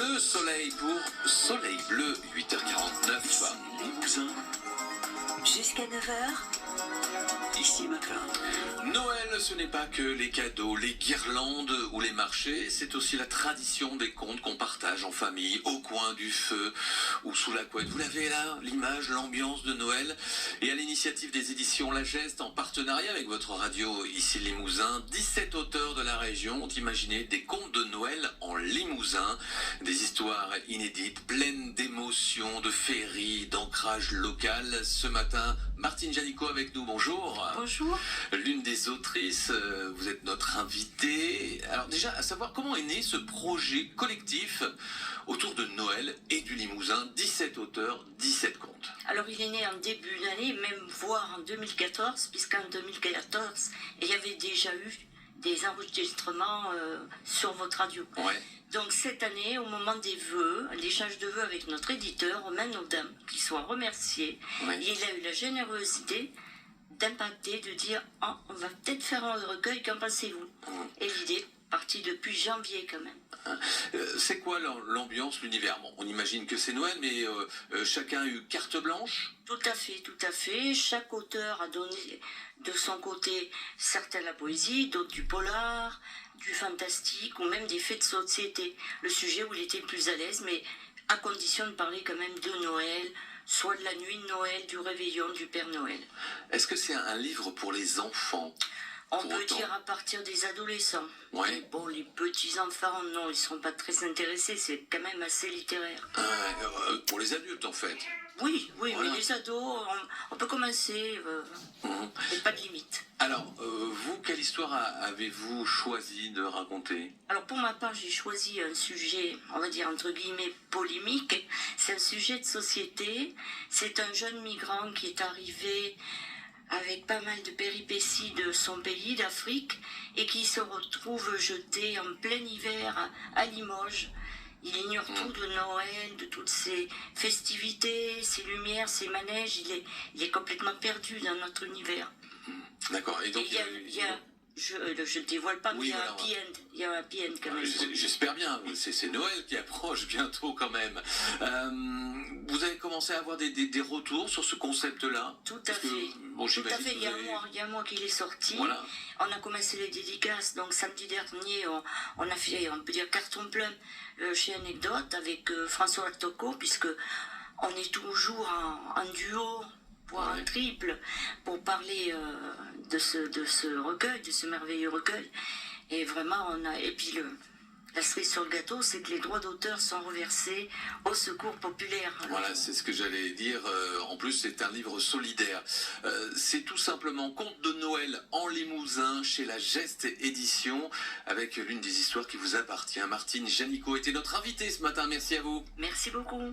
Le soleil pour Soleil Bleu, 8h49. Limousin, Jusqu'à 9h, ici matin. Noël, ce n'est pas que les cadeaux, les guirlandes ou les marchés, c'est aussi la tradition des contes qu'on partage en famille, au coin du feu ou sous la couette. Vous l'avez là, l'image, l'ambiance de Noël. Et à l'initiative des éditions La Geste, en partenariat avec votre radio ici Limousin, 17 auteurs de la région ont imaginé des contes de Noël en Limousin. Des histoires inédites, pleines d'émotions, de féerie, d'ancrage local. Ce matin, Martine Janico avec nous, bonjour. bonjour. L'une des autrices, vous êtes notre invitée. Alors déjà, à savoir comment est né ce projet collectif autour de Noël et du Limousin, 17 auteurs, 17 contes. Alors il est né en début d'année, même voire en 2014, puisqu'en 2014, il y avait déjà eu des enregistrements sur votre radio. Ouais. Donc cette année, au moment des vœux, l'échange de vœux avec notre éditeur, Romain Audin, qui soit remercié, Ouais. il a eu la générosité d'impacter, de dire oh, on va peut-être faire un recueil, qu'en pensez-vous? Et l'idée est partie depuis janvier quand même. C'est quoi l'ambiance, l'univers? Bon, on imagine que c'est Noël, mais chacun a eu carte blanche. Tout à fait, tout à fait. Chaque auteur a donné de son côté certains la poésie, d'autres du polar, du fantastique ou même des faits de société. Le sujet où il était le plus à l'aise, mais à condition de parler quand même de Noël, soit de la nuit de Noël, du réveillon, du Père Noël. Est-ce que c'est un livre pour les enfants? On Pour peut autant. dire à partir des adolescents. Ouais. Mais bon, les petits-enfants, non, ils ne seront pas très intéressés, c'est quand même assez littéraire. Pour les adultes, en fait. Oui, oui, Voilà. mais les ados, on peut commencer, Mhm. et pas de limite. Alors, vous, quelle histoire avez-vous choisi de raconter? Alors pour ma part, j'ai choisi un sujet, on va dire entre guillemets, polémique. C'est un sujet de société. C'est un jeune migrant qui est arrivé avec pas mal de péripéties de son pays, d'Afrique, et qui se retrouve jeté en plein hiver à Limoges. Il ignore tout de Noël, de toutes ses festivités, ses lumières, ses manèges. Il est complètement perdu dans notre univers. D'accord. Et Et donc, je ne dévoile pas, mais Oui, il y a voilà, un happy end. Il y a un happy end quand même. J'espère bien, c'est Noël qui approche bientôt quand même. Vous avez commencé à avoir des retours sur ce concept-là? Tout à Parce que, fait. bon, Tout à j'imagine fait. que Il y a vous un avez- mois, il y a un mois qu'il est sorti. Voilà. On a commencé les dédicaces. Donc samedi dernier, on a fait, on peut dire, carton plein chez Anecdote avec François Tocco, puisque on est toujours en duo, voire Ouais. en triple, pour parler de ce recueil, de ce merveilleux recueil. Et vraiment, et puis la cerise sur le gâteau, c'est que les droits d'auteur sont reversés au secours populaire. Voilà, c'est ce que j'allais dire. En plus, c'est un livre solidaire. C'est tout simplement Conte de Noël en Limousin chez La Geste Édition, avec l'une des histoires qui vous appartient. Martine Janico était notre invitée ce matin. Merci à vous. Merci beaucoup.